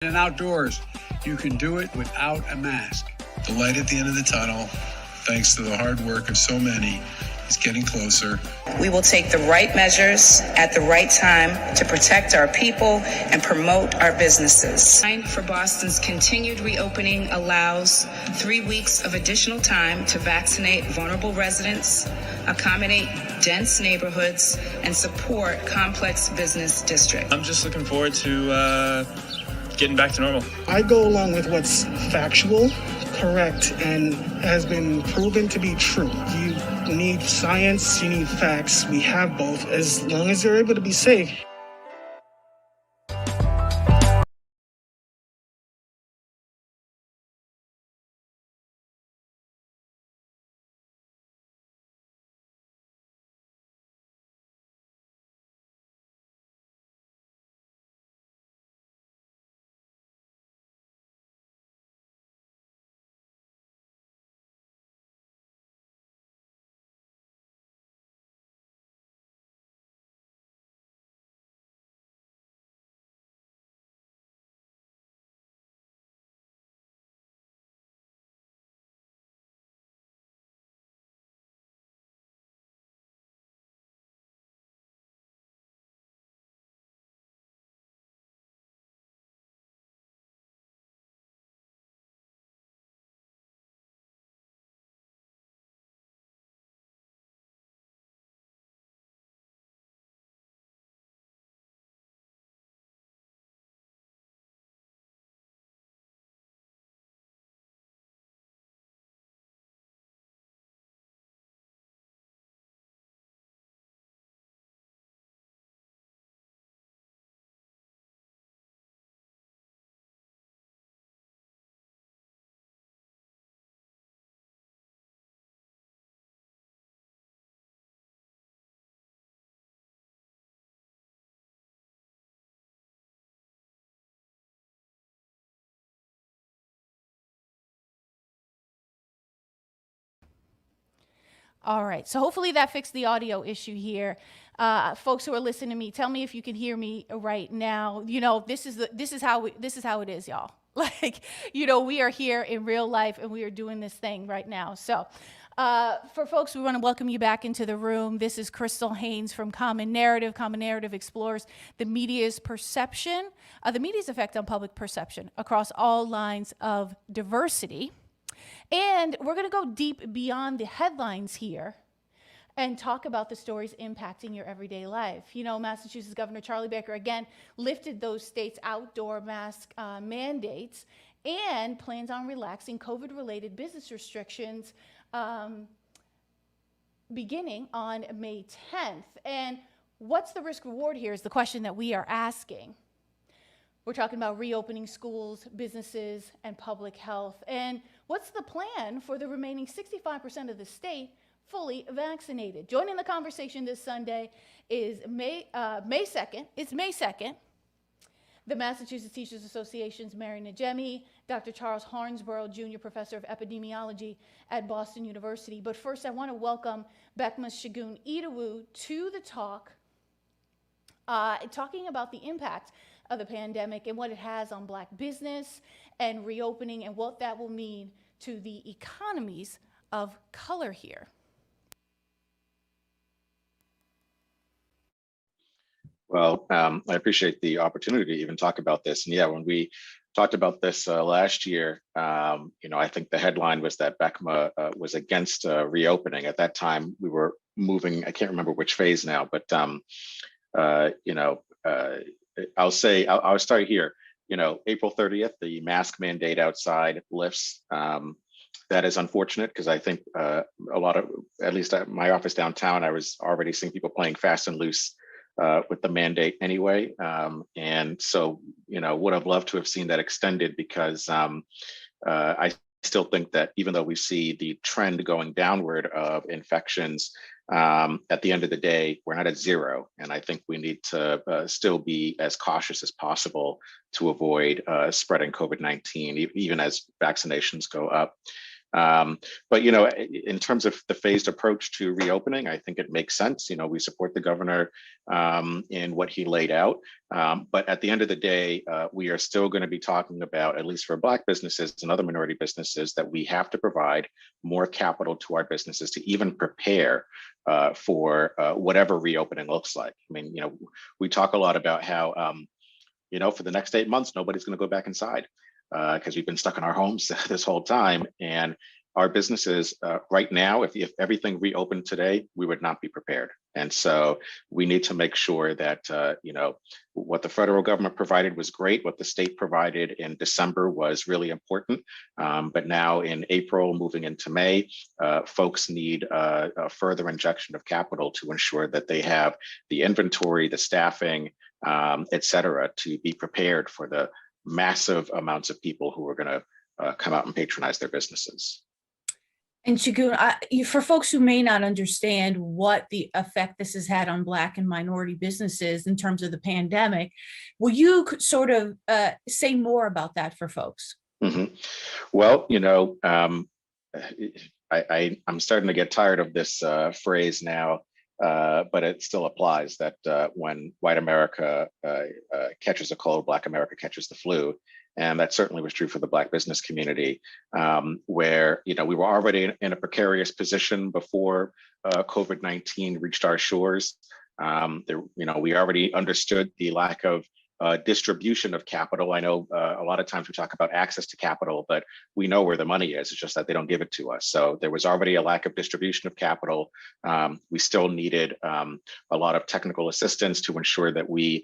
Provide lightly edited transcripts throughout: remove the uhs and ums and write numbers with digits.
And outdoors, you can do it without a mask. The light at the end of the tunnel, thanks to the hard work of so many, is getting closer. We will take the right measures at the right time to protect our people and promote our businesses. For Boston's continued reopening allows 3 weeks of additional time to vaccinate vulnerable residents, accommodate dense neighborhoods, and support complex business districts. I'm just looking forward to getting back to normal. I go along with what's factual, correct, and has been proven to be true. You need science, you need facts. We have both. As long as you're able to be safe. All right, so hopefully that fixed the audio issue here. Folks who are listening to me, tell me if you can hear me right now. You know, this is how it is, y'all. Like, you know, we are here in real life and we are doing this thing right now. So, for folks, we want to welcome you back into the room. This is Crystal Haynes from Common Narrative. Common Narrative explores the media's perception, the media's effect on public perception across all lines of diversity. And we're going to go deep beyond the headlines here and talk about the stories impacting your everyday life. You know, Massachusetts Governor Charlie Baker, again, lifted those states' outdoor mask mandates and plans on relaxing COVID-related business restrictions beginning on May 10th. And what's the risk reward here is the question that we are asking. We're talking about reopening schools, businesses, and public health. And what's the plan for the remaining 65% of the state fully vaccinated? Joining the conversation this Sunday is May 2nd. It's May 2nd. The Massachusetts Teachers Association's Mary Najemi, Dr. Charles Harnsborough, Junior Professor of Epidemiology at Boston University. But first, I want to welcome Beckma Shagun Idawu to the talk, talking about the impact of the pandemic and what it has on Black business and reopening and what that will mean to the economies of color here. Well, I appreciate the opportunity to even talk about this. And yeah, when we talked about this last year, you know, I think the headline was that Beckma was against reopening. At that time, we were moving, I can't remember which phase now, but you know, I'll start here. You know, April 30th, the mask mandate outside lifts. That is unfortunate because I think a lot of, at least at my office downtown, I was already seeing people playing fast and loose with the mandate anyway. And so, you know, would have loved to have seen that extended because I still think that even though we see the trend going downward of infections, at the end of the day, we're not at zero. And I think we need to still be as cautious as possible to avoid spreading COVID-19, even as vaccinations go up. But in terms of the phased approach to reopening, I think it makes sense. We support the governor in what he laid out. But at the end of the day, we are still going to be talking about, at least for Black businesses and other minority businesses, that we have to provide more capital to our businesses to even prepare for whatever reopening looks like. I mean, we talk a lot about how, for the next 8 months, nobody's going to go back inside because we've been stuck in our homes this whole time. And our businesses right now, if everything reopened today, we would not be prepared. And so we need to make sure that, what the federal government provided was great. What the state provided in December was really important. But now in April, moving into May, folks need a further injection of capital to ensure that they have the inventory, the staffing, et cetera, to be prepared for the massive amounts of people who are going to come out and patronize their businesses. And Shagun, for folks who may not understand what the effect this has had on Black and minority businesses in terms of the pandemic, will you sort of say more about that for folks? Mm-hmm. Well, I'm starting to get tired of this phrase now, but it still applies that when white America catches a cold, Black America catches the flu. And that certainly was true for the Black business community, where we were already in a precarious position before COVID-19 reached our shores. We already understood the lack of distribution of capital. I know a lot of times we talk about access to capital, but we know where the money is. It's just that they don't give it to us. So there was already a lack of distribution of capital. We still needed a lot of technical assistance to ensure that we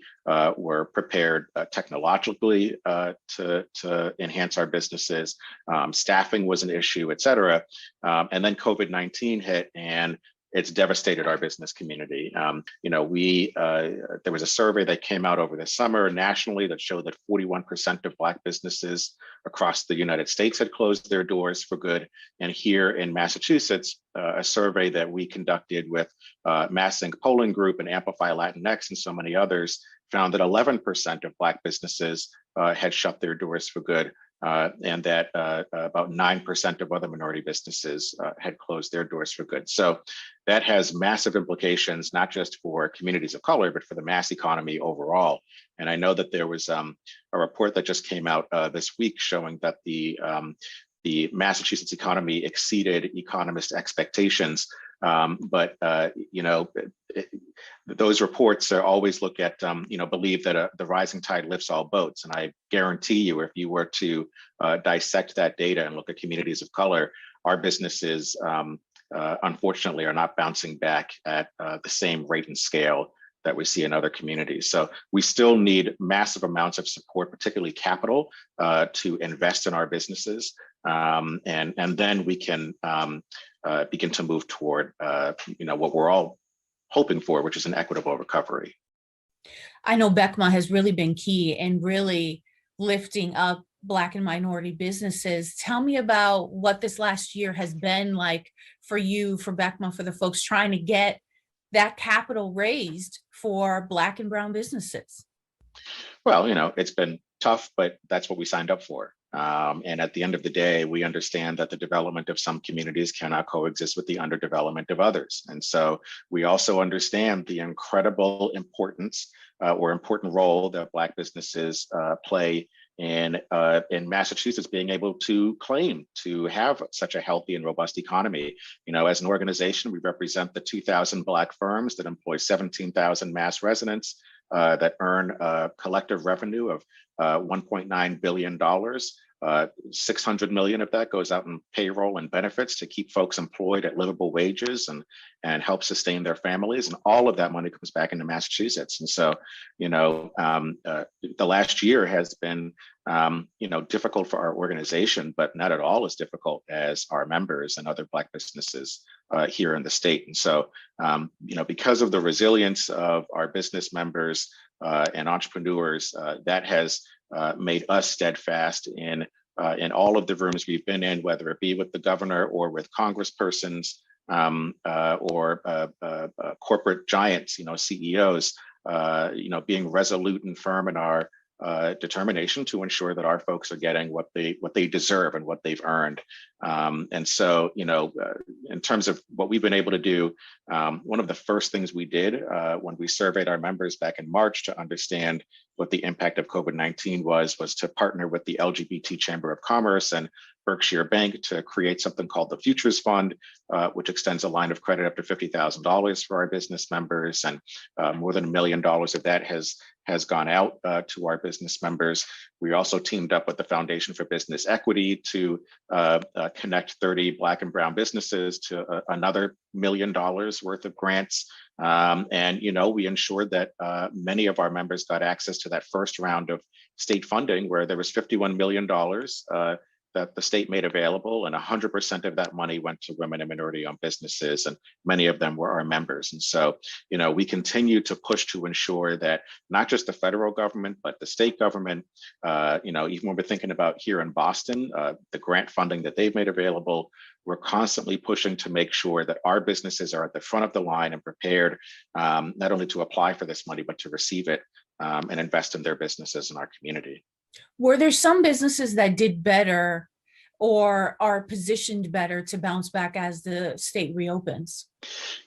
were prepared technologically to enhance our businesses. Staffing was an issue, et cetera. And then COVID-19 hit, and it's devastated our business community. There was a survey that came out over the summer nationally that showed that 41% of Black businesses across the United States had closed their doors for good. And here in Massachusetts, a survey that we conducted with MassInc Polling Group and Amplify Latinx and so many others found that 11% of Black businesses had shut their doors for good. And that about 9% of other minority businesses had closed their doors for good. So that has massive implications, not just for communities of color, but for the mass economy overall. And I know that there was a report that just came out this week showing that the Massachusetts economy exceeded economist expectations. Those reports are always look at, believe that the rising tide lifts all boats. And I guarantee you, if you were to dissect that data and look at communities of color, our businesses, unfortunately, are not bouncing back at the same rate and scale that we see in other communities. So we still need massive amounts of support, particularly capital, to invest in our businesses. And then we can begin to move toward, what we're all hoping for, which is an equitable recovery. I know BECMA has really been key in really lifting up Black and minority businesses. Tell me about what this last year has been like for you, for BECMA, for the folks trying to get that capital raised for Black and brown businesses. Well, it's been tough, but that's what we signed up for. And at the end of the day, we understand that the development of some communities cannot coexist with the underdevelopment of others. And so we also understand the incredible importance or important role that Black businesses play in Massachusetts being able to claim to have such a healthy and robust economy. As an organization, we represent the 2,000 Black firms that employ 17,000 Mass residents that earn a collective revenue of $1.9 billion. 600 million of that goes out in payroll and benefits to keep folks employed at livable wages and help sustain their families. And all of that money comes back into Massachusetts. And so, the last year has been, difficult for our organization, but not at all as difficult as our members and other Black businesses here in the state. And so, because of the resilience of our business members and entrepreneurs, that has made us steadfast in all of the rooms we've been in, whether it be with the governor or with congresspersons or corporate giants, CEOs, being resolute and firm in our determination to ensure that our folks are getting what they deserve and what they've earned. And so, in terms of what we've been able to do, one of the first things we did when we surveyed our members back in March to understand what the impact of COVID-19 was to partner with the LGBT Chamber of Commerce and Berkshire Bank to create something called the Futures Fund, which extends a line of credit up to $50,000 for our business members. And more than $1 million of that has gone out to our business members. We also teamed up with the Foundation for Business Equity to connect 30 Black and Brown businesses to another $1 million worth of grants. And we ensured that many of our members got access to that first round of state funding, where there was $51 million that the state made available, and 100% of that money went to women and minority-owned businesses, and many of them were our members. And so, we continue to push to ensure that not just the federal government, but the state government, even when we're thinking about here in Boston, the grant funding that they've made available, we're constantly pushing to make sure that our businesses are at the front of the line and prepared not only to apply for this money, but to receive it and invest in their businesses and our community. Were there some businesses that did better or are positioned better to bounce back as the state reopens?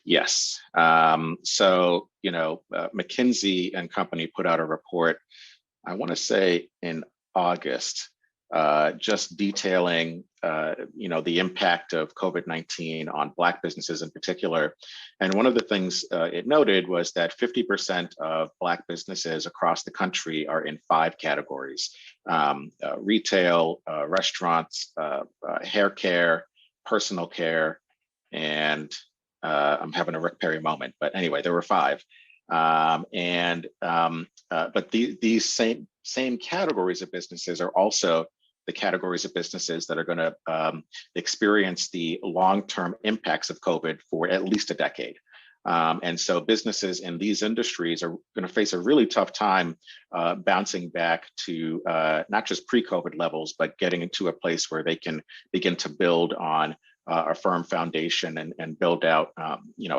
Yes. So, McKinsey and Company put out a report, I want to say in August, just detailing, the impact of COVID-19 on Black businesses in particular. And one of the things it noted was that 50% of Black businesses across the country are in 5 categories: retail, restaurants, hair care, personal care, and I'm having a Rick Perry moment, but anyway, there were 5. But these same categories of businesses are also the categories of businesses that are going to experience the long-term impacts of COVID for at least a decade. And so businesses in these industries are going to face a really tough time bouncing back to not just pre-COVID levels, but getting into a place where they can begin to build on a firm foundation and build out,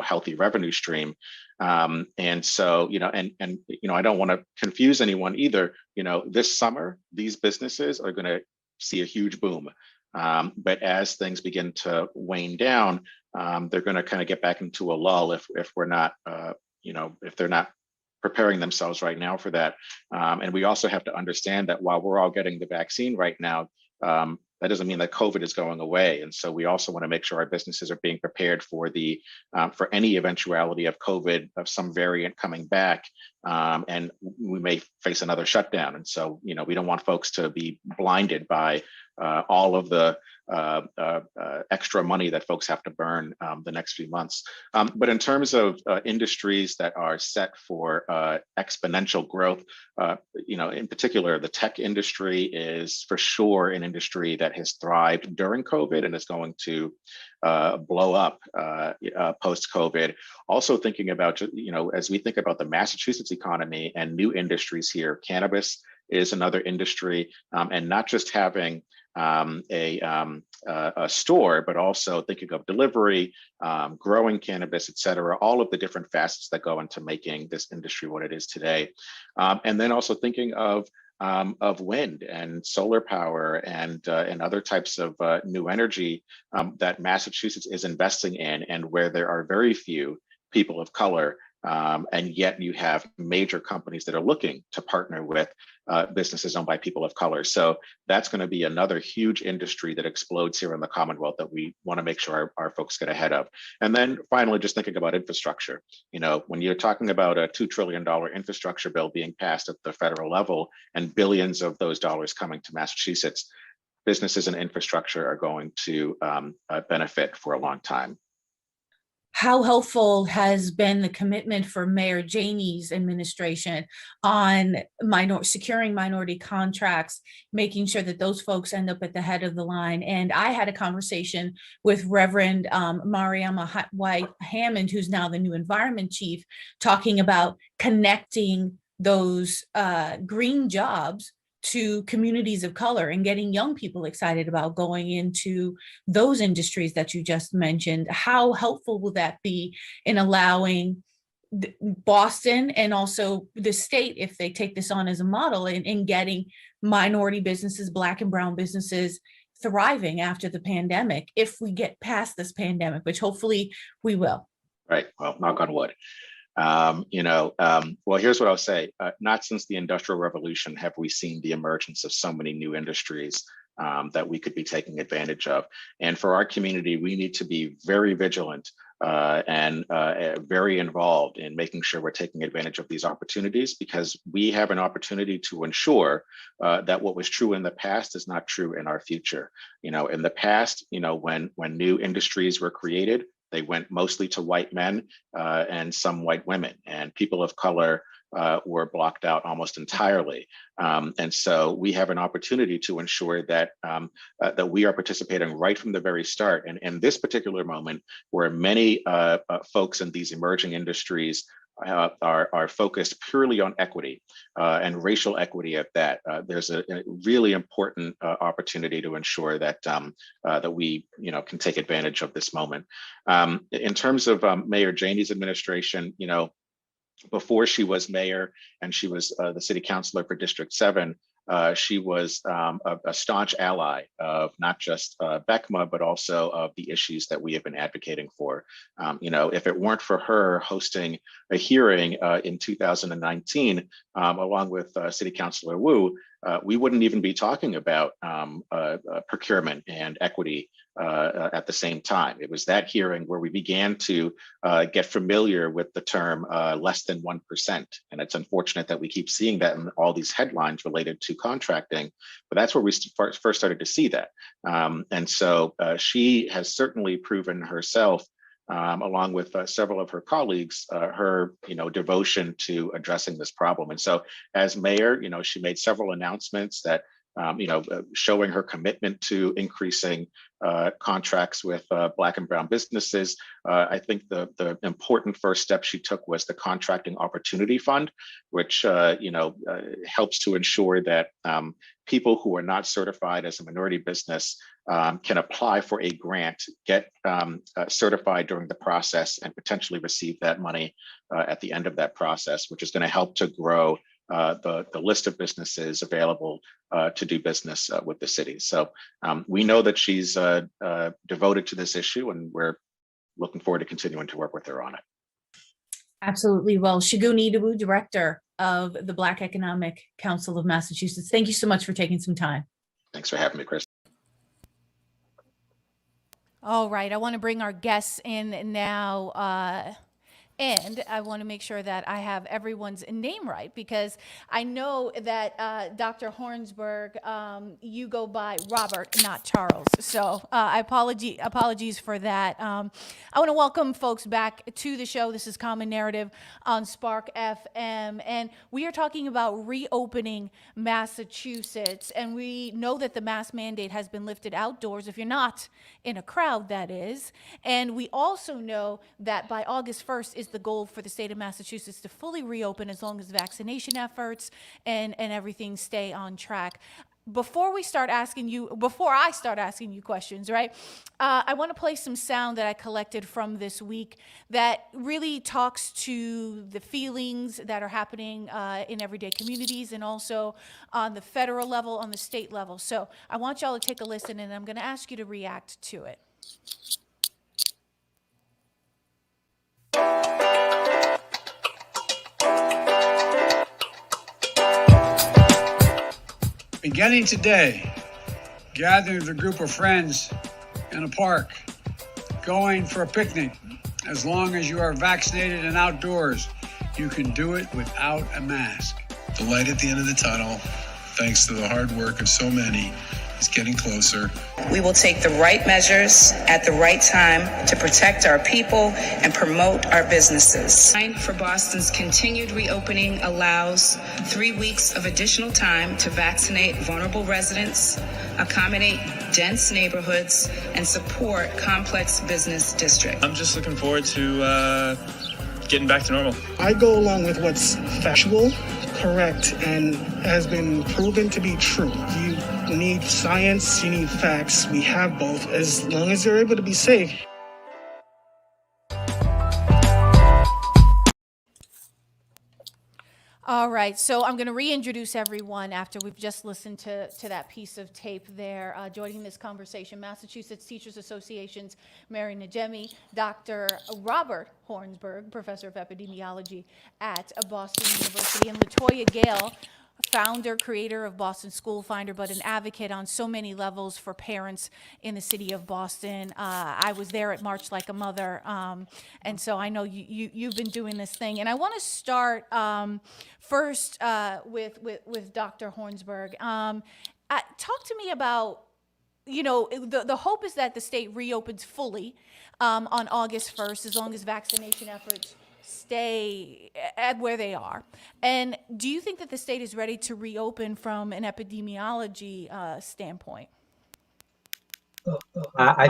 healthy revenue stream. And so, I don't want to confuse anyone either. This summer, these businesses are going to see a huge boom. But as things begin to wane down, they're going to kind of get back into a lull if we're not, if they're not preparing themselves right now for that. And we also have to understand that while we're all getting the vaccine right now, that doesn't mean that COVID is going away. And so we also want to make sure our businesses are being prepared for for any eventuality of COVID, of some variant coming back. And we may face another shutdown. And so, we don't want folks to be blinded by all of the extra money that folks have to burn the next few months. But in terms of industries that are set for exponential growth, in particular, the tech industry is for sure an industry that has thrived during COVID and is going to blow up post-COVID. Also thinking about, as we think about the Massachusetts economy and new industries here, cannabis is another industry, and not just having a store, but also thinking of delivery, growing cannabis, et cetera, all of the different facets that go into making this industry what it is today. And then also thinking of wind and solar power and other types of new energy that Massachusetts is investing in, and where there are very few people of color, and yet you have major companies that are looking to partner with businesses owned by people of color. So that's going to be another huge industry that explodes here in the Commonwealth that we want to make sure our folks get ahead of. And then finally, just thinking about infrastructure. When you're talking about a $2 trillion infrastructure bill being passed at the federal level and billions of those dollars coming to Massachusetts, businesses and infrastructure are going to benefit for a long time. How helpful has been the commitment for Mayor Janey's administration on securing minority contracts, making sure that those folks end up at the head of the line? And I had a conversation with Reverend Mariama White Hammond, who's now the new environment chief, talking about connecting those green jobs to communities of color and getting young people excited about going into those industries that you just mentioned. How helpful will that be in allowing Boston and also the state, if they take this on as a model in getting minority businesses, Black and brown businesses thriving after the pandemic, if we get past this pandemic, which hopefully we will. Right. Well, knock on wood. Well, here's what I'll say. Not since the Industrial Revolution have we seen the emergence of so many new industries that we could be taking advantage of. And for our community, we need to be very vigilant and very involved in making sure we're taking advantage of these opportunities, because we have an opportunity to ensure that what was true in the past is not true in our future. In the past, when new industries were created, they went mostly to white men and some white women, and people of color were blocked out almost entirely. And so we have an opportunity to ensure that that we are participating right from the very start. And in this particular moment, where many folks in these emerging industries are focused purely on equity and racial equity at that, there's a really important opportunity to ensure that that we can take advantage of this moment. In terms of Mayor Janey's administration, before she was mayor and she was the city councilor for District 7, she was a staunch ally of not just BECMA, but also of the issues that we have been advocating for. If it weren't for her hosting a hearing in 2019, along with City Councilor Wu, we wouldn't even be talking about procurement and equity at the same time. It was that hearing where we began to get familiar with the term less than 1%. And it's unfortunate that we keep seeing that in all these headlines related to contracting, but that's where we first started to see that. And so she has certainly proven herself, along with several of her colleagues, her devotion to addressing this problem. And so as mayor, she made several announcements that showing her commitment to increasing contracts with Black and brown businesses. I think the important first step she took was the Contracting Opportunity Fund, which helps to ensure that people who are not certified as a minority business can apply for a grant, get certified during the process, and potentially receive that money at the end of that process, which is going to help to grow the list of businesses available to do business with the city. So we know that she's devoted to this issue, and we're looking forward to continuing to work with her on it. Absolutely. Well, Shiguni Idawu, Director of the Black Economic Council of Massachusetts, thank you so much for taking some time. Thanks for having me, Chris. All right, I want to bring our guests in now. And I want to make sure that I have everyone's name right, because I know that Dr. Hornsberg, you go by Robert, not Charles. So apologies for that. I want to welcome folks back to the show. This is Common Narrative on Spark FM, and we are talking about reopening Massachusetts. And we know that the mask mandate has been lifted outdoors, if you're not in a crowd, that is. And we also know that by August 1st is the goal for the state of Massachusetts to fully reopen, as long as vaccination efforts and everything stay on track. Before I start asking you questions, right? I want to play some sound that I collected from this week that really talks to the feelings that are happening in everyday communities, and also on the federal level, on the state level. So I want y'all to take a listen, and I'm going to ask you to react to it. Beginning today, gathering with a group of friends in a park, going for a picnic. As long as you are vaccinated and outdoors, you can do it without a mask. The light at the end of the tunnel, thanks to the hard work of so many, is getting closer. We will take the right measures at the right time to protect our people and promote our businesses. For Boston's continued reopening allows 3 weeks of additional time to vaccinate vulnerable residents, accommodate dense neighborhoods, and support complex business districts. I'm just looking forward to getting back to normal. I go along with what's factual, correct, and has been proven to be true. You need science, you need facts. We have both, as long as you're able to be safe. All right, so I'm going to reintroduce everyone after we've just listened to that piece of tape there. Joining this conversation, Massachusetts Teachers Association's Mary Najemi, Dr. Robert Hornsberg, Professor of Epidemiology at Boston University, and LaToya Gale, founder, creator of Boston School Finder, but an advocate on so many levels for parents in the city of Boston. I was there at March Like a Mother, and so I know you've been doing this thing. And I want to start first with Dr. Hornsberg. Talk to me about, the hope is that the state reopens fully on August 1st, as long as vaccination efforts stay at where they are. And do you think that the state is ready to reopen from an epidemiology standpoint? I'm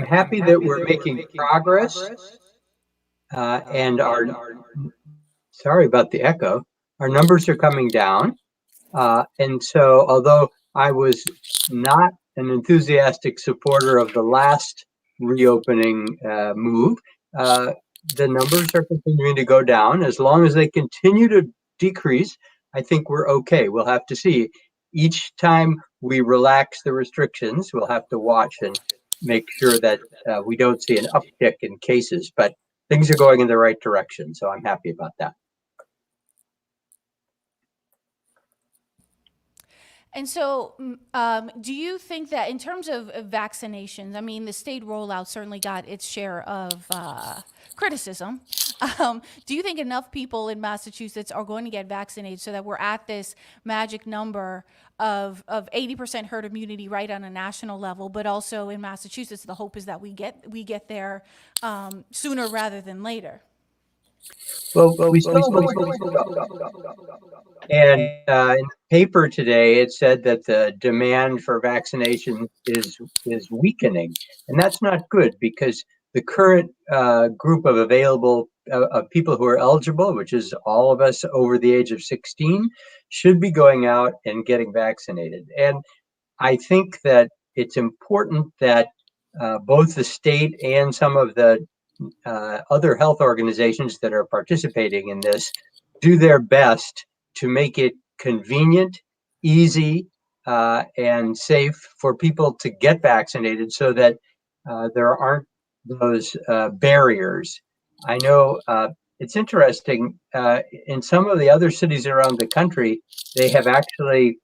happy that we're making progress, and sorry about the echo, our numbers are coming down. And so, although I was not an enthusiastic supporter of the last reopening move, the numbers are continuing to go down. As long as they continue to decrease, I think we're okay. We'll have to see. Each time we relax the restrictions, we'll have to watch and make sure that we don't see an uptick in cases, but things are going in the right direction, so I'm happy about that. And so, do you think that in terms of vaccinations, I mean, the state rollout certainly got its share of criticism. Do you think enough people in Massachusetts are going to get vaccinated so that we're at this magic number of 80% herd immunity right on a national level, but also in Massachusetts, the hope is that we get there sooner rather than later? Well, we still and in the paper today, it said that the demand for vaccination is weakening, and that's not good because the current group of available of people who are eligible, which is all of us over the age of 16, should be going out and getting vaccinated. And I think that it's important that both the state and some of the other health organizations that are participating in this do their best to make it convenient, easy, and safe for people to get vaccinated so that there aren't those barriers. I know it's interesting, in some of the other cities around the country, they have actually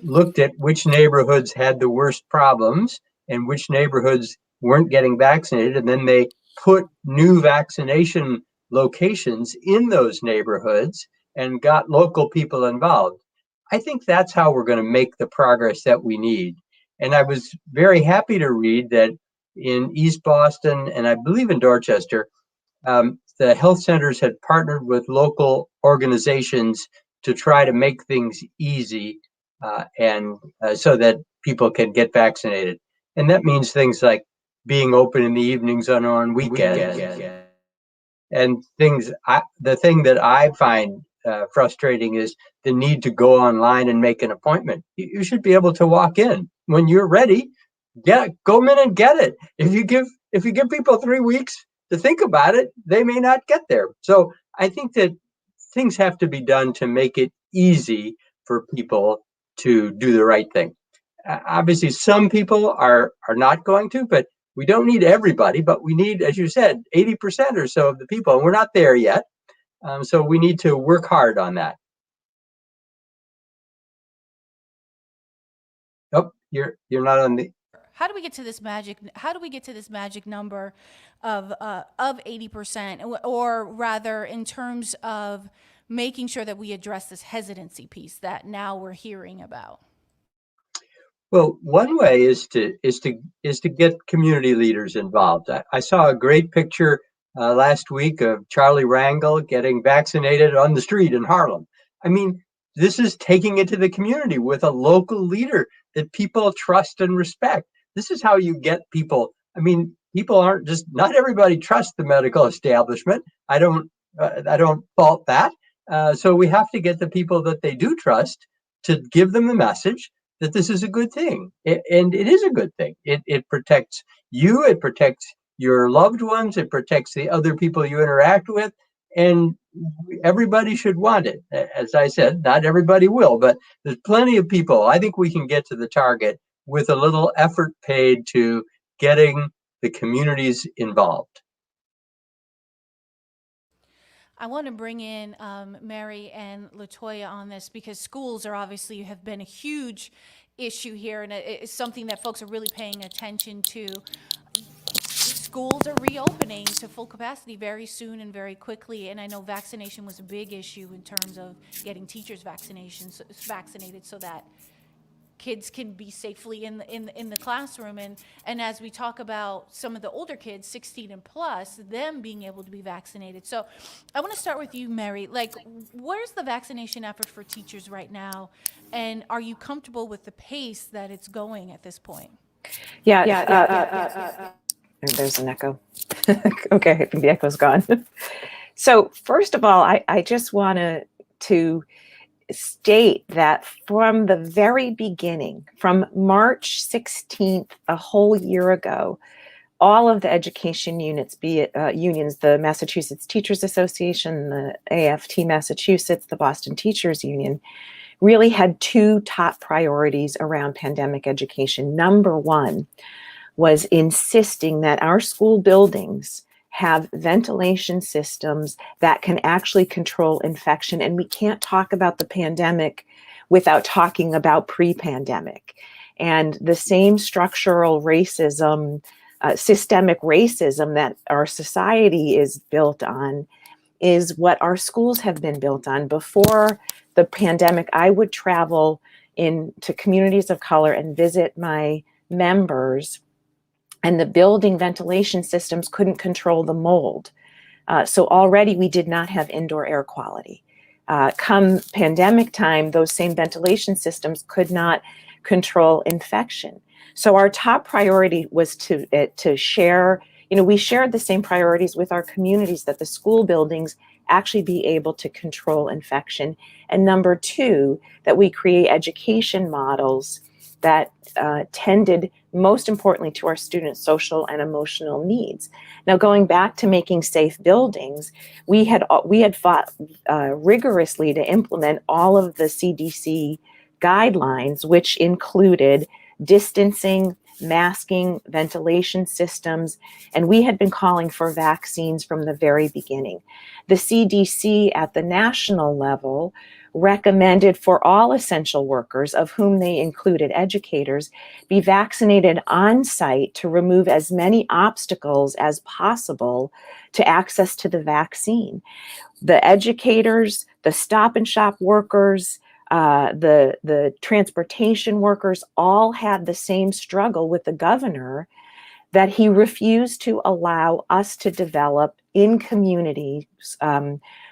looked at which neighborhoods had the worst problems and which neighborhoods weren't getting vaccinated, and then they put new vaccination locations in those neighborhoods and got local people involved. I think that's how we're going to make the progress that we need. And I was very happy to read that in East Boston, and I believe in Dorchester, the health centers had partnered with local organizations to try to make things easy and so that people can get vaccinated. And that means things like being open in the evenings and on weekends. And things, the thing that I find frustrating is the need to go online and make an appointment. You should be able to walk in when you're ready. Go in and get it. If you give people 3 weeks to think about it, they may not get there. So I think that things have to be done to make it easy for people to do the right thing. Obviously, some people are not going to, but we don't need everybody, but we need, as you said, 80% or so of the people, and we're not there yet. So we need to work hard on that. Oh, you're not on the. How do we get to this magic? How do we get to this magic number of 80%, or rather, in terms of making sure that we address this hesitancy piece that now we're hearing about? Well, one way is to get community leaders involved. I saw a great picture last week of Charlie Rangel getting vaccinated on the street in Harlem. I mean, this is taking it to the community with a local leader that people trust and respect. This is how you get people. I mean, people aren't just, not everybody trusts the medical establishment. I don't fault that. So we have to get the people that they do trust to give them the message that this is a good thing. And it is a good thing. It protects you, it protects your loved ones, it protects the other people you interact with. And everybody should want it. As I said, not everybody will, but there's plenty of people. I think we can get to the target with a little effort paid to getting the communities involved. I want to bring in Mary and Latoya on this because schools are obviously have been a huge issue here, and it's something that folks are really paying attention to. Schools are reopening to full capacity very soon and very quickly, and I know vaccination was a big issue in terms of getting teachers vaccinated so that kids can be safely in the classroom, and as we talk about some of the older kids, 16 and plus, them being able to be vaccinated. So I want to start with you, Mary. Like, where's the vaccination effort for teachers right now, and are you comfortable with the pace that it's going at this point? There's an echo. Okay, I think the echo's gone. So first of all, I just want to state that from the very beginning, from March 16th, a whole year ago, all of the education units, be it unions, the Massachusetts Teachers Association, the AFT Massachusetts, the Boston Teachers Union, really had two top priorities around pandemic education. Number one was insisting that our school buildings have ventilation systems that can actually control infection. And we can't talk about the pandemic without talking about pre-pandemic. And the same structural racism, systemic racism that our society is built on is what our schools have been built on. Before the pandemic, I would travel into communities of color and visit my members, and the building ventilation systems couldn't control the mold. So already we did not have indoor air quality. Come pandemic time, those same ventilation systems could not control infection. So our top priority was to share, we shared the same priorities with our communities, that the school buildings actually be able to control infection. And number two, that we create education models that tended most importantly to our students' social and emotional needs. Now, going back to making safe buildings, we had fought rigorously to implement all of the CDC guidelines, which included distancing, masking, ventilation systems, and we had been calling for vaccines from the very beginning. The CDC at the national level recommended for all essential workers, of whom they included educators, be vaccinated on site to remove as many obstacles as possible to access to the vaccine. The educators, the stop and shop workers, the transportation workers all had the same struggle with the governor, that he refused to allow us to develop in communities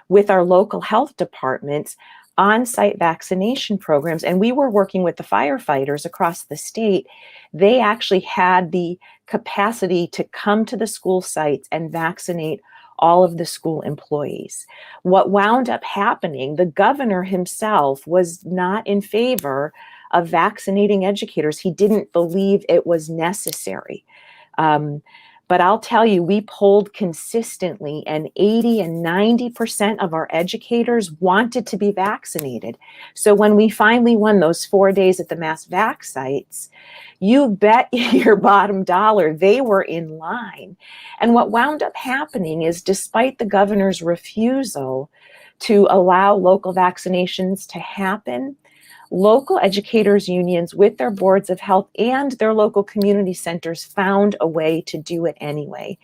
with our local health departments on-site vaccination programs. And we were working with the firefighters across the state. They actually had the capacity to come to the school sites and vaccinate all of the school employees. What wound up happening, the governor himself was not in favor of vaccinating educators. He didn't believe it was necessary. But I'll tell you, we polled consistently, and 80 and 90% of our educators wanted to be vaccinated. So when we finally won those 4 days at the mass vac sites, you bet your bottom dollar they were in line. And what wound up happening is, despite the governor's refusal to allow local vaccinations to happen, local educators unions with their boards of health and their local community centers found a way to do it anyway.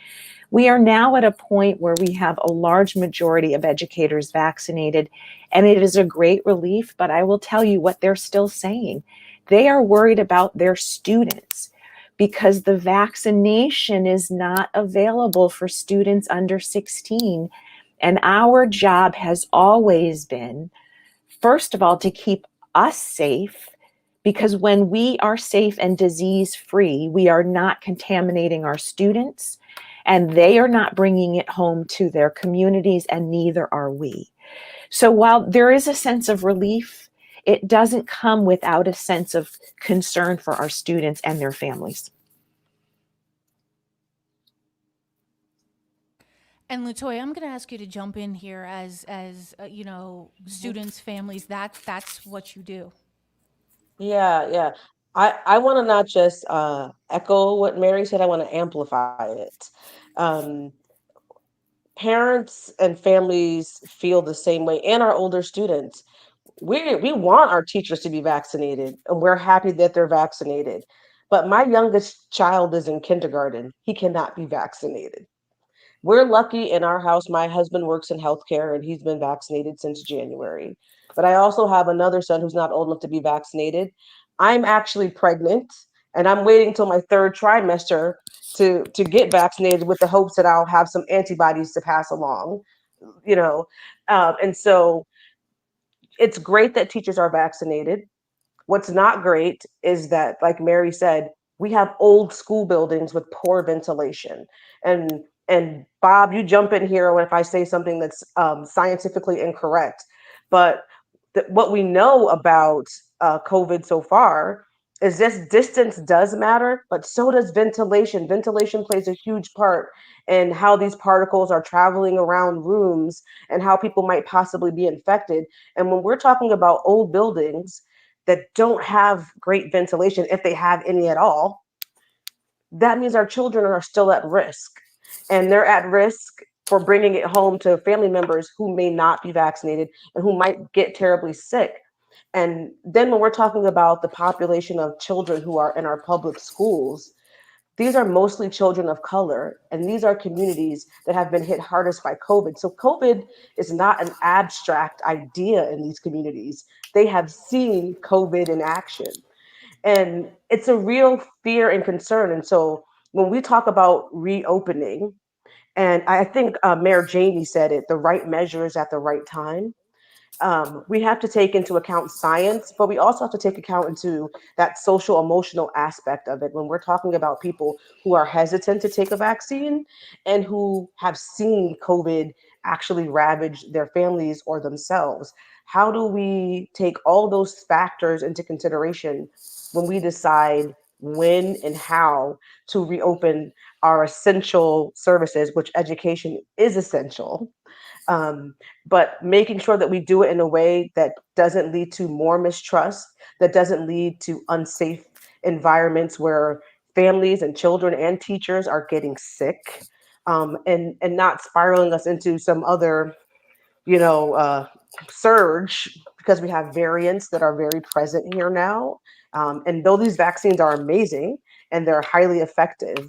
We are now at a point where we have a large majority of educators vaccinated, and it is a great relief, but I will tell you what they're still saying. They are worried about their students because the vaccination is not available for students under 16. And our job has always been, first of all, to keep us safe, because when we are safe and disease-free, we are not contaminating our students, and they are not bringing it home to their communities, and neither are we. So while there is a sense of relief, it doesn't come without a sense of concern for our students and their families. And Latoya, I'm going to ask you to jump in here as students, families. That's what you do. Yeah, yeah. I want to not just echo what Mary said, I want to amplify it. Um, Parents and families feel the same way, and our older students. We want our teachers to be vaccinated, and we're happy that they're vaccinated. But my youngest child is in kindergarten. He cannot be vaccinated. We're lucky in our house. My husband works in healthcare and he's been vaccinated since January. But I also have another son who's not old enough to be vaccinated. I'm actually pregnant and I'm waiting till my third trimester to get vaccinated with the hopes that I'll have some antibodies to pass along, you know. And so it's great that teachers are vaccinated. What's not great is that, like Mary said, we have old school buildings with poor ventilation. And Bob, you jump in here if I say something that's scientifically incorrect. But what we know about COVID so far is this: distance does matter, but so does ventilation. Ventilation plays a huge part in how these particles are traveling around rooms and how people might possibly be infected. And when we're talking about old buildings that don't have great ventilation, if they have any at all, that means our children are still at risk. And they're at risk for bringing it home to family members who may not be vaccinated and who might get terribly sick. And then when we're talking about the population of children who are in our public schools, these are mostly children of color, and these are communities that have been hit hardest by COVID. So COVID is not an abstract idea in these communities. They have seen COVID in action. And it's a real fear and concern. And so when we talk about reopening, and I think Mayor Janey said it, the right measures at the right time. We have to take into account science, but we also have to take account into that social emotional aspect of it when we're talking about people who are hesitant to take a vaccine and who have seen COVID actually ravage their families or themselves. How do we take all those factors into consideration when we decide when and how to reopen our essential services, which education is essential? um, but making sure that we do it in a way that doesn't lead to more mistrust, that doesn't lead to unsafe environments where families and children and teachers are getting sick, and not spiraling us into some other, you know, surge, because we have variants that are very present here now. And though these vaccines are amazing and they're highly effective,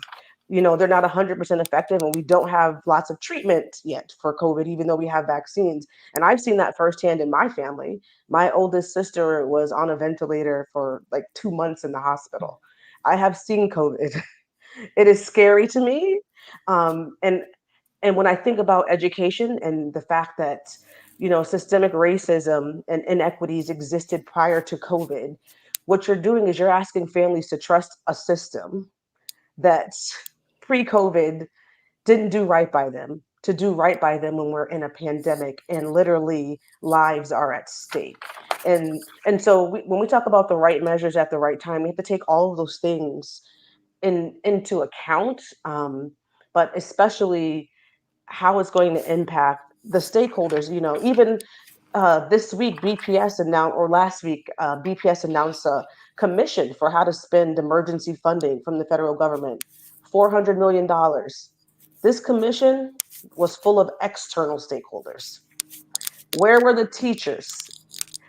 you know, they're not 100% effective, and we don't have lots of treatment yet for COVID, even though we have vaccines. And I've seen that firsthand in my family. My oldest sister was on a ventilator for like 2 months in the hospital. I have seen COVID. It is scary to me. And when I think about education and the fact that, you know, systemic racism and inequities existed prior to COVID, what you're doing is you're asking families to trust a system that pre-COVID didn't do right by them, to do right by them when we're in a pandemic and literally lives are at stake. And so when we talk about the right measures at the right time, we have to take all of those things into account, but especially how it's going to impact the stakeholders. You know, even this week, BPS announced, or last week, BPS announced a commission for how to spend emergency funding from the federal government, $400 million. This commission was full of external stakeholders. Where were the teachers?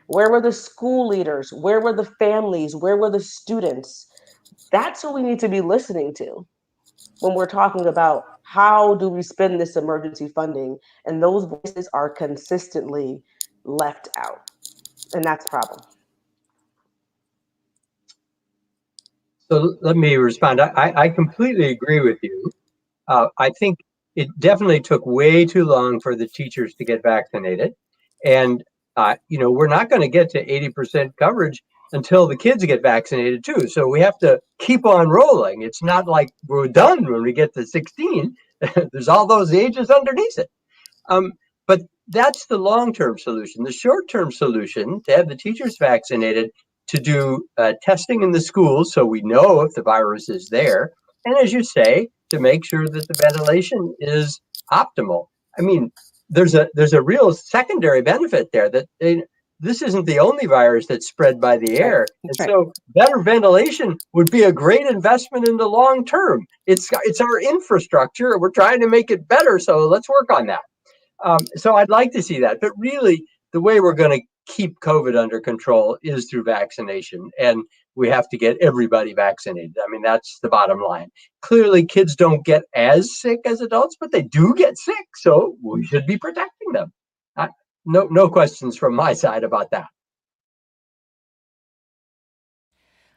Where were the school leaders? Where were the families? Where were the students? That's who we need to be listening to when we're talking about how do we spend this emergency funding, and those voices are consistently left out, and that's a problem. So let me respond. I completely agree with you. I think it definitely took way too long for the teachers to get vaccinated. And, we're not going to get to 80% coverage until the kids get vaccinated too. So we have to keep on rolling. It's not like we're done when we get to 16. There's all those ages underneath it. But that's the long-term solution. The short-term solution, to have the teachers vaccinated, to do testing in the schools so we know if the virus is there. And as you say, to make sure that the ventilation is optimal. I mean, there's a real secondary benefit there that this isn't the only virus that's spread by the air. And so better ventilation would be a great investment in the long term. It's our infrastructure. We're trying to make it better. So let's work on that. So I'd like to see that. But really, the way we're going to keep COVID under control is through vaccination. And we have to get everybody vaccinated. I mean, that's the bottom line. Clearly, kids don't get as sick as adults, but they do get sick. So we should be protecting them. No questions from my side about that.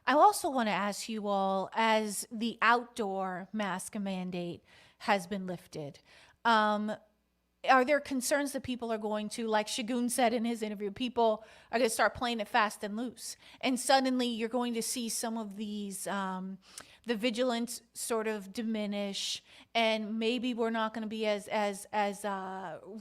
I also want to ask you all, as the outdoor mask mandate has been lifted, are there concerns that people are going to, like Shagun said in his interview, people are going to start playing it fast and loose, and suddenly you're going to see some of these, the vigilance sort of diminish, and maybe we're not going to be as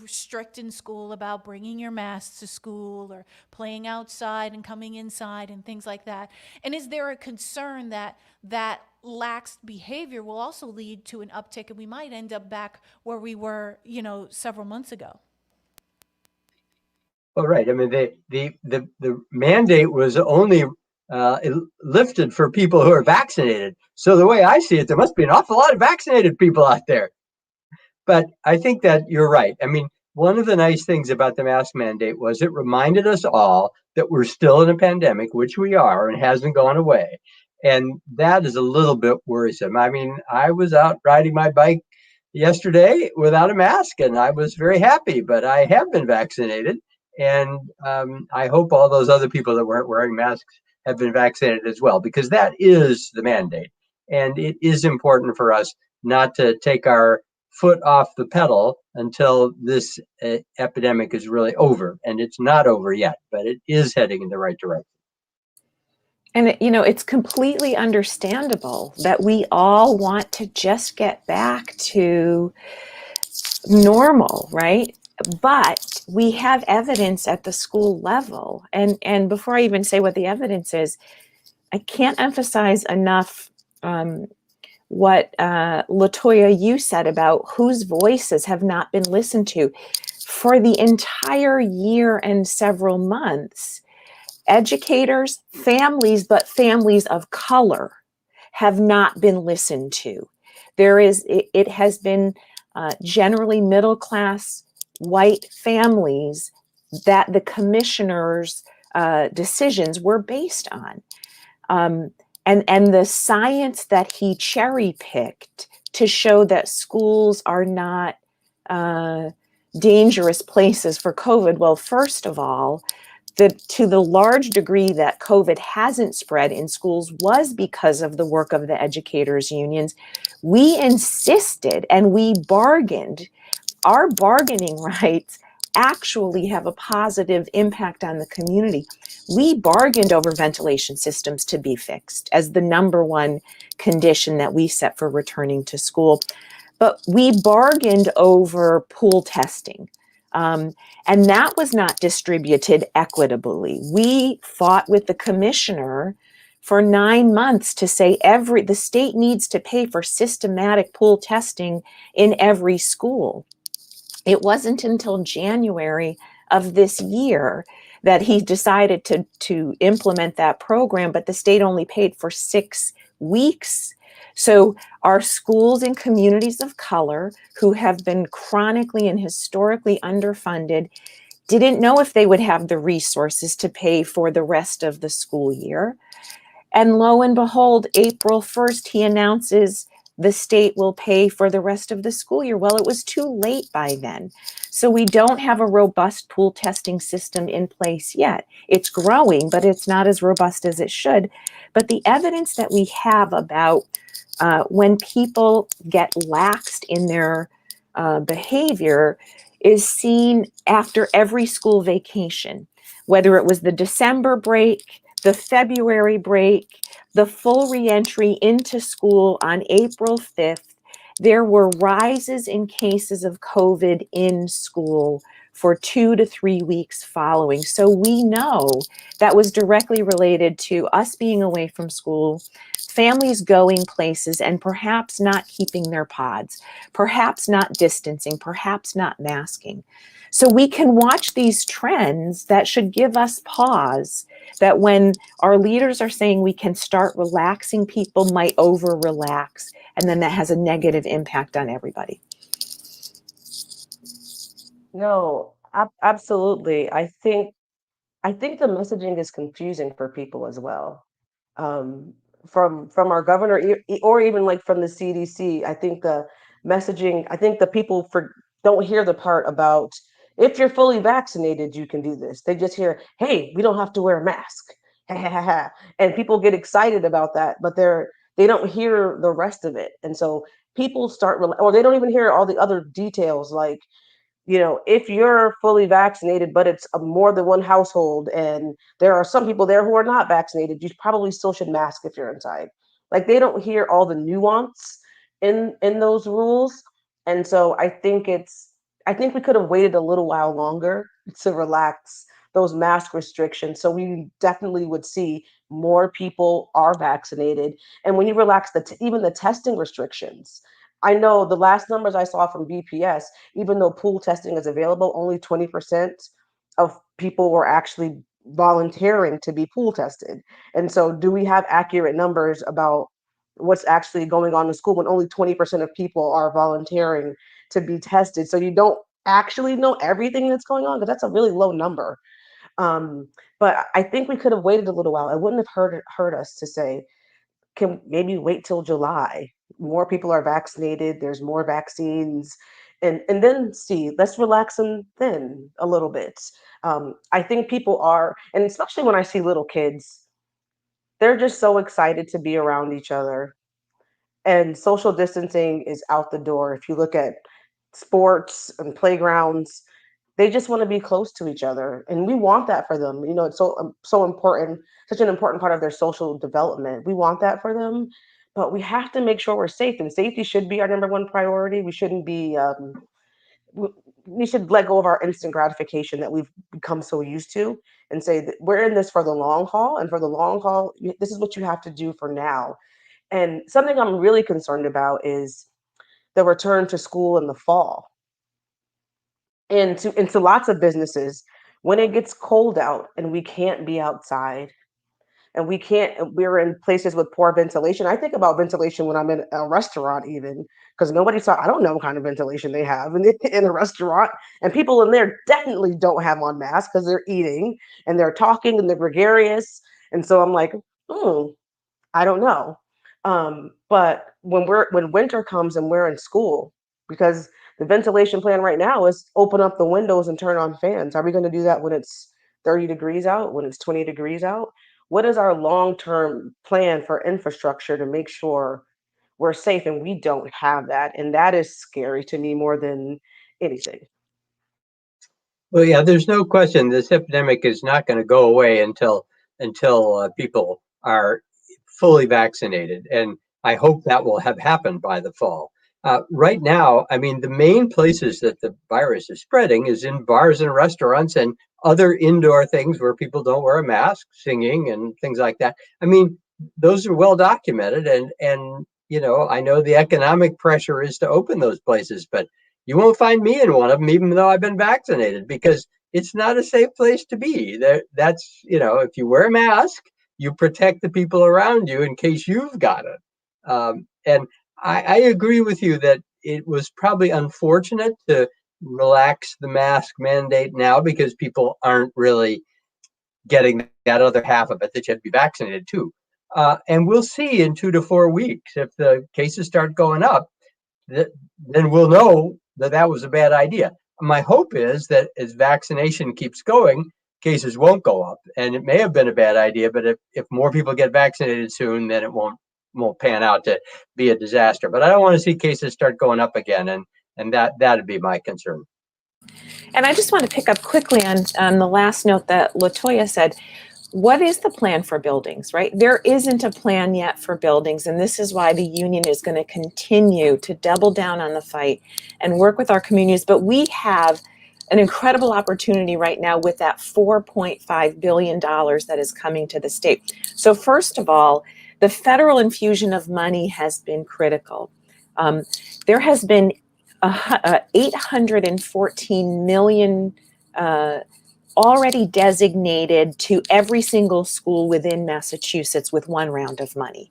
strict in school about bringing your masks to school or playing outside and coming inside and things like that. And is there a concern that that lax behavior will also lead to an uptick, and we might end up back where we were, several months ago? Well, right. I mean, the mandate was only lifted for people who are vaccinated. So the way I see it, there must be an awful lot of vaccinated people out there. But I think that you're right. I mean, one of the nice things about the mask mandate was it reminded us all that we're still in a pandemic, which we are, and hasn't gone away. And that is a little bit worrisome. I mean, I was out riding my bike yesterday without a mask, and I was very happy, but I have been vaccinated. And I hope all those other people that weren't wearing masks have been vaccinated as well, because that is the mandate. And it is important for us not to take our foot off the pedal until this epidemic is really over. And it's not over yet, but it is heading in the right direction. And, it's completely understandable that we all want to just get back to normal, right? But we have evidence at the school level. And before I even say what the evidence is, I can't emphasize enough what LaToya, you said about whose voices have not been listened to. For the entire year and several months, educators, families, but families of color have not been listened to. It has been generally middle-class white families that the commissioner's decisions were based on. And the science that he cherry-picked to show that schools are not dangerous places for COVID. Well, first of all, to the large degree that COVID hasn't spread in schools was because of the work of the educators' unions. We insisted and we bargained. Our bargaining rights actually have a positive impact on the community. We bargained over ventilation systems to be fixed as the number one condition that we set for returning to school. But we bargained over pool testing. And that was not distributed equitably. We fought with the commissioner for 9 months to say the state needs to pay for systematic pool testing in every school. It wasn't until January of this year that he decided to implement that program, but the state only paid for 6 weeks. So our schools in communities of color who have been chronically and historically underfunded didn't know if they would have the resources to pay for the rest of the school year. And lo and behold, April 1st, he announces the state will pay for the rest of the school year. Well, it was too late by then. So we don't have a robust pool testing system in place yet. It's growing, but it's not as robust as it should. But the evidence that we have about when people get laxed in their behavior is seen after every school vacation, whether it was the December break, the February break, the full reentry into school on April 5th. There were rises in cases of COVID in school for 2 to 3 weeks following. So we know that was directly related to us being away from school, families going places and perhaps not keeping their pods, perhaps not distancing, perhaps not masking. So we can watch these trends that should give us pause, that when our leaders are saying we can start relaxing, people might over relax, and then that has a negative impact on everybody. No, absolutely. I think the messaging is confusing for people as well. Um, from our governor or even like from the CDC, I think the messaging, I think the people don't hear the part about if you're fully vaccinated, you can do this. They just hear, hey, we don't have to wear a mask. And people get excited about that, but they don't hear the rest of it. And so people or they don't even hear all the other details like, if you're fully vaccinated, but it's more than one household, and there are some people there who are not vaccinated, you probably still should mask if you're inside. Like they don't hear all the nuance in those rules, and so I think we could have waited a little while longer to relax those mask restrictions, so we definitely would see more people are vaccinated. And when you relax even the testing restrictions, I know the last numbers I saw from BPS, even though pool testing is available, only 20% of people were actually volunteering to be pool tested. And so, do we have accurate numbers about what's actually going on in school when only 20% of people are volunteering to be tested? So, you don't actually know everything that's going on, because that's a really low number. Um, but I think we could have waited a little while. It wouldn't have hurt us to say, can maybe wait till July. More people are vaccinated, there's more vaccines, and then see, let's relax them then a little bit. I think people are, and especially when I see little kids, they're just so excited to be around each other. And social distancing is out the door. If you look at sports and playgrounds, they just want to be close to each other, and we want that for them. It's so important, such an important part of their social development. We want that for them, but we have to make sure we're safe, and safety should be our number one priority. We shouldn't be we should let go of our instant gratification that we've become so used to, and say that we're in this for the long haul, and for the long haul, this is what you have to do for now. And something I'm really concerned about is the return to school in the fall. Into lots of businesses, when it gets cold out and we can't be outside, and we're in places with poor ventilation. I think about ventilation when I'm in a restaurant, even, because I don't know what kind of ventilation they have in a restaurant, and people in there definitely don't have on masks because they're eating and they're talking and they're gregarious. And so I'm like, I don't know. But when winter comes and we're in school, because the ventilation plan right now is open up the windows and turn on fans. Are we going to do that when it's 30 degrees out, when it's 20 degrees out? What is our long-term plan for infrastructure to make sure we're safe? And we don't have that. And that is scary to me more than anything. Well, yeah, there's no question this epidemic is not going to go away until people are fully vaccinated, and I hope that will have happened by the fall. Right now, I mean, the main places that the virus is spreading is in bars and restaurants and other indoor things where people don't wear a mask, singing and things like that. I mean, those are well documented, and I know the economic pressure is to open those places, but you won't find me in one of them, even though I've been vaccinated, because it's not a safe place to be. That's, if you wear a mask, you protect the people around you in case you've got it. And I agree with you that it was probably unfortunate to relax the mask mandate now, because people aren't really getting that other half of it that you have to be vaccinated too. And we'll see in 2 to 4 weeks if the cases start going up. Then we'll know that was a bad idea. My hope is that as vaccination keeps going, cases won't go up. And it may have been a bad idea, but if more people get vaccinated soon, then it won't pan out to be a disaster. But I don't want to see cases start going up again, and that'd be my concern. And I just want to pick up quickly on the last note that LaToya said. What is the plan for buildings, right? There isn't a plan yet for buildings, and this is why the union is going to continue to double down on the fight and work with our communities. But we have an incredible opportunity right now with that $4.5 billion that is coming to the state. So first of all, the federal infusion of money has been critical. There has been 814 million already designated to every single school within Massachusetts with one round of money.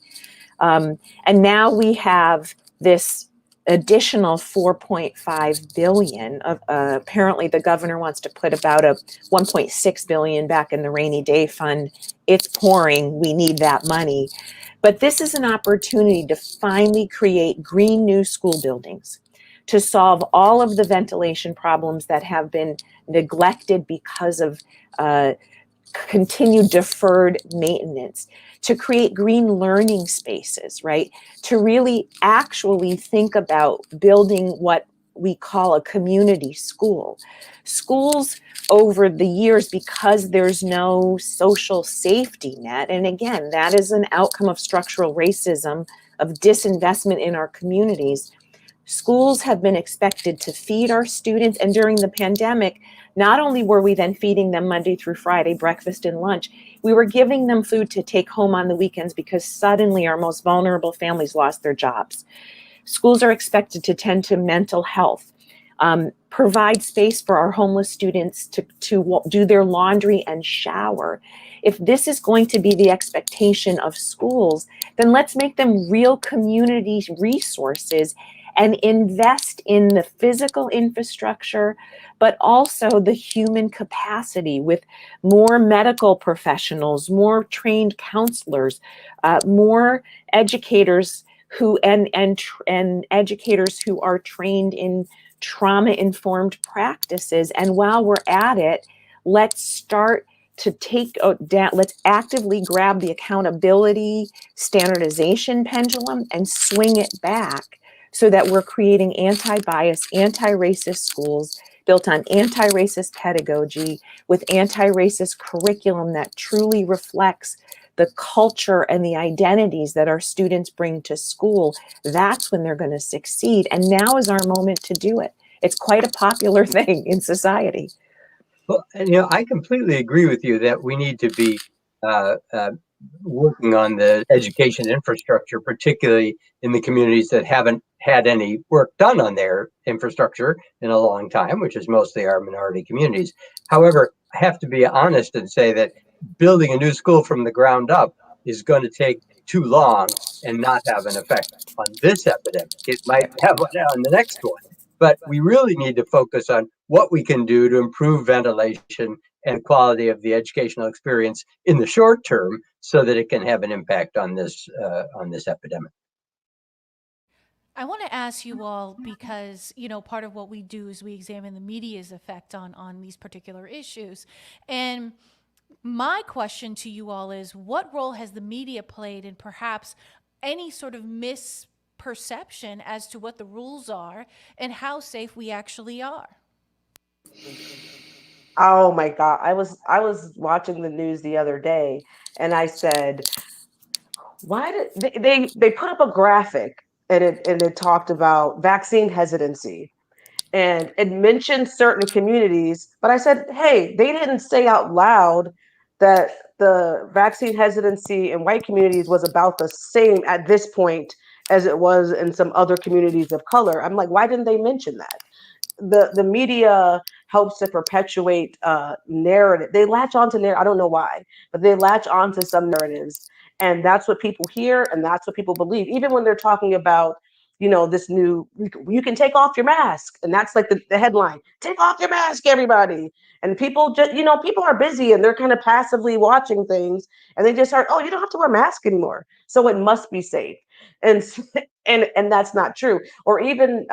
And now we have this additional 4.5 billion. Apparently the governor wants to put about a 1.6 billion back in the rainy day fund. It's pouring, we need that money. But this is an opportunity to finally create green new school buildings, to solve all of the ventilation problems that have been neglected because of continued deferred maintenance, to create green learning spaces, right? To really actually think about building what we call a community school. Schools over the years, because there's no social safety net, and again, that is an outcome of structural racism, of disinvestment in our communities, schools have been expected to feed our students. And during the pandemic, not only were we then feeding them Monday through Friday, breakfast and lunch, we were giving them food to take home on the weekends because suddenly our most vulnerable families lost their jobs. Schools are expected to tend to mental health, provide space for our homeless students to do their laundry and shower. If this is going to be the expectation of schools, then let's make them real community resources and invest in the physical infrastructure, but also the human capacity with more medical professionals, more trained counselors, more educators who and educators who are trained in trauma-informed practices. And while we're at it, let's start to let's actively grab the accountability standardization pendulum and swing it back so that we're creating anti-bias, anti-racist schools built on anti-racist pedagogy with anti-racist curriculum that truly reflects the culture and the identities that our students bring to school. That's when they're going to succeed. And now is our moment to do it. It's quite a popular thing in society. Well, I completely agree with you that we need to be working on the education infrastructure, particularly in the communities that haven't had any work done on their infrastructure in a long time, which is mostly our minority communities. However, I have to be honest and say that building a new school from the ground up is going to take too long and not have an effect on this epidemic. It might have one on the next one. But we really need to focus on what we can do to improve ventilation and quality of the educational experience in the short term so that it can have an impact on this epidemic. I want to ask you all because, part of what we do is we examine the media's effect on these particular issues. And my question to you all is, what role has the media played in perhaps any sort of misperception as to what the rules are and how safe we actually are? Oh my God. I was watching the news the other day and I said, why did they put up a graphic and it talked about vaccine hesitancy and it mentioned certain communities, but I said, hey, they didn't say out loud that the vaccine hesitancy in white communities was about the same at this point as it was in some other communities of color. I'm like, why didn't they mention that? The media helps to perpetuate narrative. They latch onto narrative. I don't know why, but they latch onto some narratives, and that's what people hear, and that's what people believe. Even when they're talking about, this new, you can take off your mask, and that's like the headline: "Take off your mask, everybody." And people just, people are busy and they're kind of passively watching things, and they just start, "Oh, you don't have to wear a mask anymore, so it must be safe," and and that's not true. Or even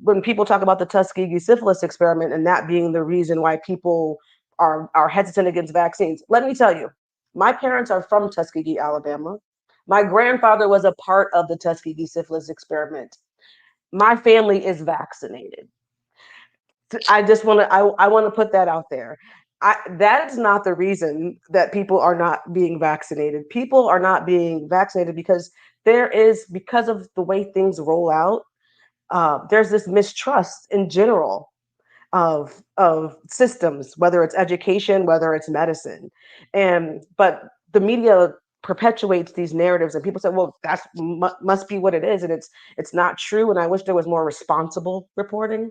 when people talk about the Tuskegee syphilis experiment and that being the reason why people are hesitant against vaccines. Let me tell you, my parents are from Tuskegee, Alabama. My grandfather was a part of the Tuskegee syphilis experiment. My family is vaccinated. I just want to I want to put that out there. That is not the reason that people are not being vaccinated. People are not being vaccinated because because of the way things roll out, there's this mistrust in general of systems, whether it's education, whether it's medicine, but the media perpetuates these narratives, and people say, well, that's must be what it is, and it's not true. And I wish there was more responsible reporting.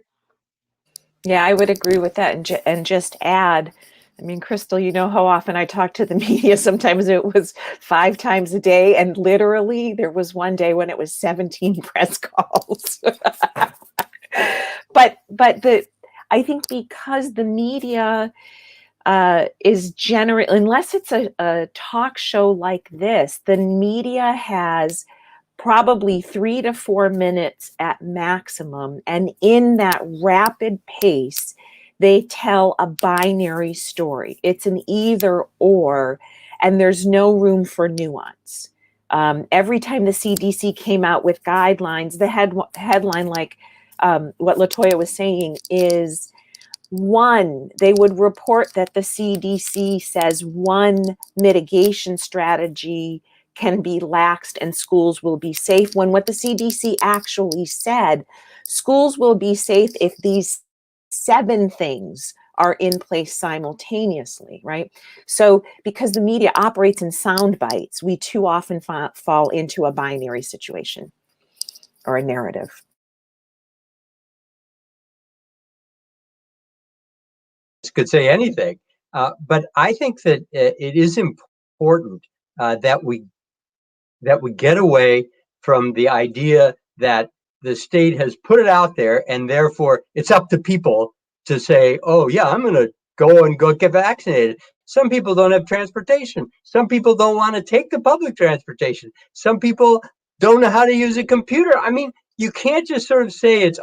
Yeah, I would agree with that, and just add, I mean, Crystal, you know how often I talk to the media. Sometimes it was 5 times a day, and literally there was one day when it was 17 press calls. but I think because the media is generally, unless it's a talk show like this, the media has probably 3 to 4 minutes at maximum. And in that rapid pace, they tell a binary story. It's an either or, and there's no room for nuance. Every time the CDC came out with guidelines, the headline, like what LaToya was saying, is one, they would report that the CDC says one mitigation strategy can be laxed and schools will be safe, when what the CDC actually said, schools will be safe if these 7 things are in place simultaneously, right? So because the media operates in sound bites, we too often fall into a binary situation or a narrative. Could say anything, but I think that it is important that we get away from the idea that the state has put it out there and therefore it's up to people to say, oh yeah, I'm going to go get vaccinated. Some people don't have transportation. Some people don't want to take the public transportation. Some people don't know how to use a computer. I mean, you can't just sort of say it's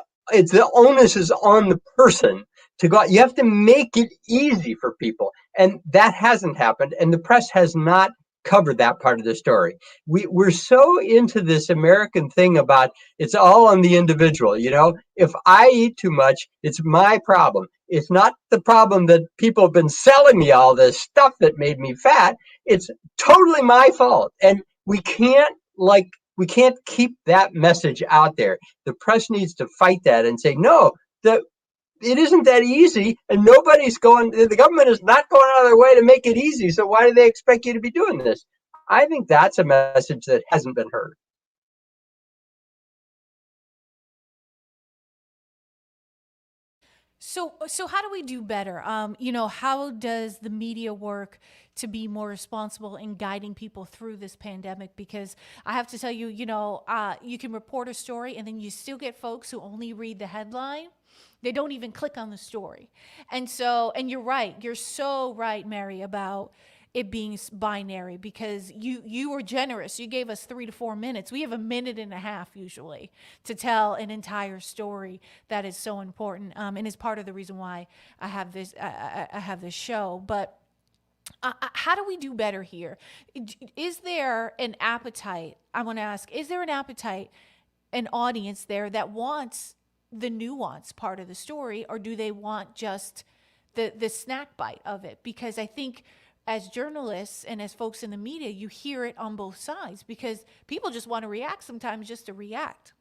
the onus is on the person to go out. You have to make it easy for people. And that hasn't happened. And the press has not covered that part of the story. We're so into this American thing about it's all on the individual. You know, if I eat too much, it's my problem. It's not the problem that people have been selling me all this stuff that made me fat. It's totally my fault. And we can't keep that message out there. The press needs to fight that and say, no, it isn't that easy, and the government is not going out of their way to make it easy, so why do they expect you to be doing this? I think that's a message that hasn't been heard. So how do we do better? How does the media work to be more responsible in guiding people through this pandemic? Because I have to tell you, you can report a story and then you still get folks who only read the headline. They don't even click on the story. And you're right. You're so right, Mary, about it being binary, because you were generous. You gave us 3 to 4 minutes. We have 1.5 minutes usually to tell an entire story that is so important, and is part of the reason why I have this show. But how do we do better here? Is there an appetite? I want to ask: is there an appetite, an audience there that wants the nuance part of the story, or do they want just the snack bite of it? Because I think, as journalists and as folks in the media, you hear it on both sides, because people just want to react sometimes just to react.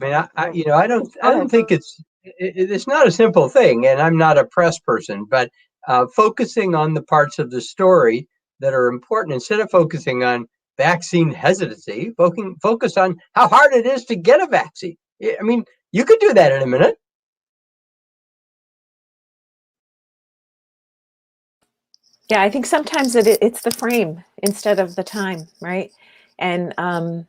I mean, I don't think it's not a simple thing, and I'm not a press person, but focusing on the parts of the story that are important instead of focusing on vaccine hesitancy, focus on how hard it is to get a vaccine. I mean, you could do that in a minute. Yeah, I think sometimes it's the frame instead of the time, right? And I'm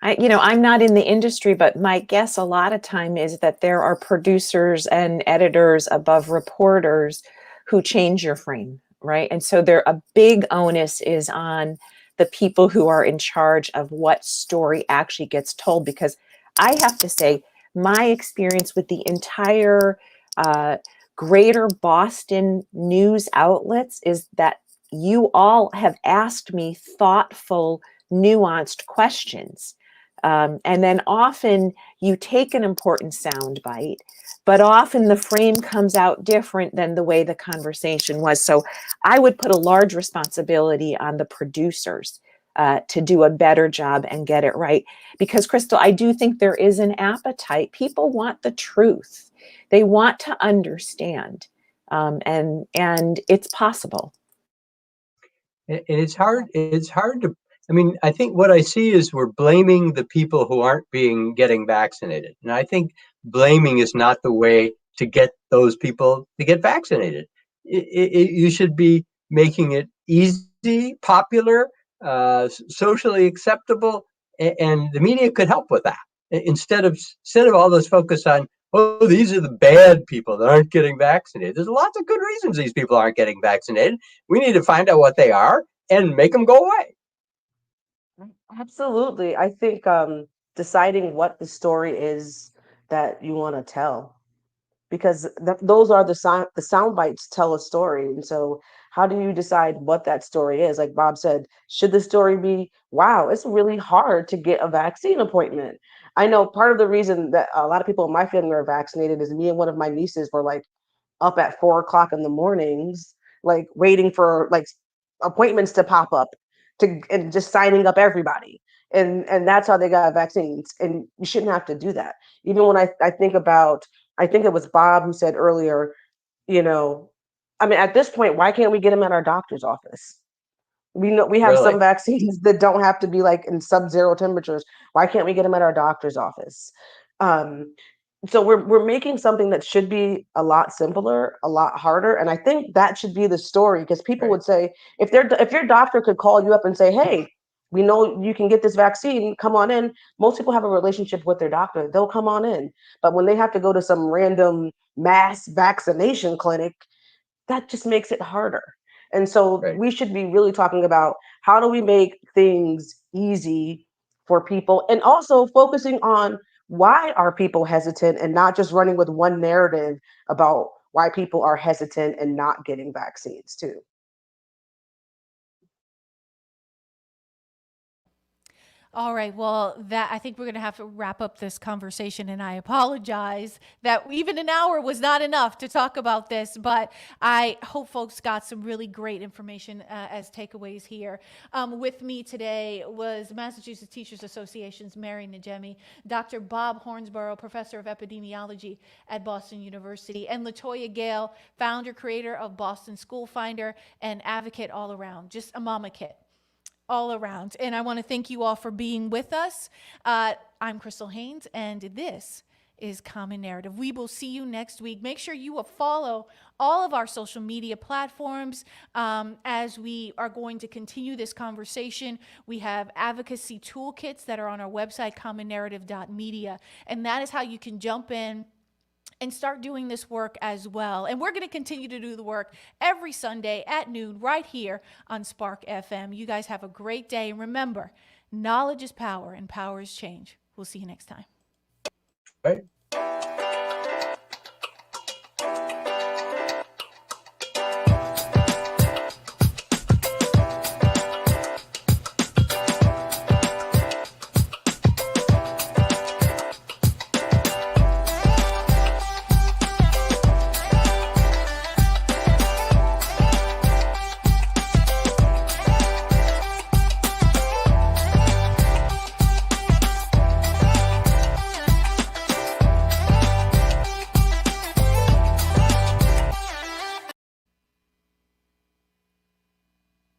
not in the industry, but my guess a lot of time is that there are producers and editors above reporters who change your frame, right? And so a big onus is on the people who are in charge of what story actually gets told. Because I have to say, my experience with the entire greater Boston news outlets is that you all have asked me thoughtful, nuanced questions. And then often you take an important soundbite, but often the frame comes out different than the way the conversation was. So I would put a large responsibility on the producers to do a better job and get it right. Because, Crystal, I do think there is an appetite. People want the truth. They want to understand. and it's possible. And it's hard. It's hard to. I mean, I think what I see is we're blaming the people who aren't getting vaccinated, and I think blaming is not the way to get those people to get vaccinated. You should be making it easy, popular, socially acceptable, and the media could help with that. Instead of all this focus on, oh, these are the bad people that aren't getting vaccinated. There's lots of good reasons these people aren't getting vaccinated. We need to find out what they are and make them go away. Absolutely. I think deciding what the story is that you want to tell, because those are the sound bites tell a story. And so, how do you decide what that story is? Like Bob said, should the story be, wow, it's really hard to get a vaccine appointment? I know part of the reason that a lot of people in my family are vaccinated is me and one of my nieces were like up at 4 o'clock in the mornings, like waiting for like appointments to pop up and just signing up everybody. And that's how they got vaccines. And you shouldn't have to do that. Even when I think about, I think it was Bob who said earlier, you know, I mean, at this point, why can't we get them at our doctor's office? We know we have Really? some vaccines that don't have to be like in sub-zero temperatures. Why can't we get them at our doctor's office? Um, so we're making something that should be a lot simpler, a lot harder, and I think that should be the story, because people Right. would say, if your doctor could call you up and say, hey, we know you can get this vaccine, come on in. Most people have a relationship with their doctor, they'll come on in. But when they have to go to some random mass vaccination clinic, that just makes it harder. And so Right. we should be really talking about, how do we make things easy for people, and also focusing on why are people hesitant, and not just running with one narrative about why people are hesitant and not getting vaccines too. All right. Well, that I think we're going to have to wrap up this conversation, and I apologize that even an hour was not enough to talk about this, but I hope folks got some really great information as takeaways here. With me today was Massachusetts Teachers Association's Mary Najemi, Dr. Bob Hornsborough, Professor of Epidemiology at Boston University, and LaToya Gale, founder, creator of Boston School Finder, and advocate all around, just a mama kit all around. And I want to thank you all for being with us. I'm Crystal Haynes, and this is Common Narrative. We will see you next week. Make sure you will follow all of our social media platforms as we are going to continue this conversation. We have advocacy toolkits that are on our website, commonnarrative.media, and that is how you can jump in and start doing this work as well. And we're going to continue to do the work every Sunday at noon right here on Spark FM. You guys have a great day. And remember, knowledge is power and power is change. We'll see you next time. Right.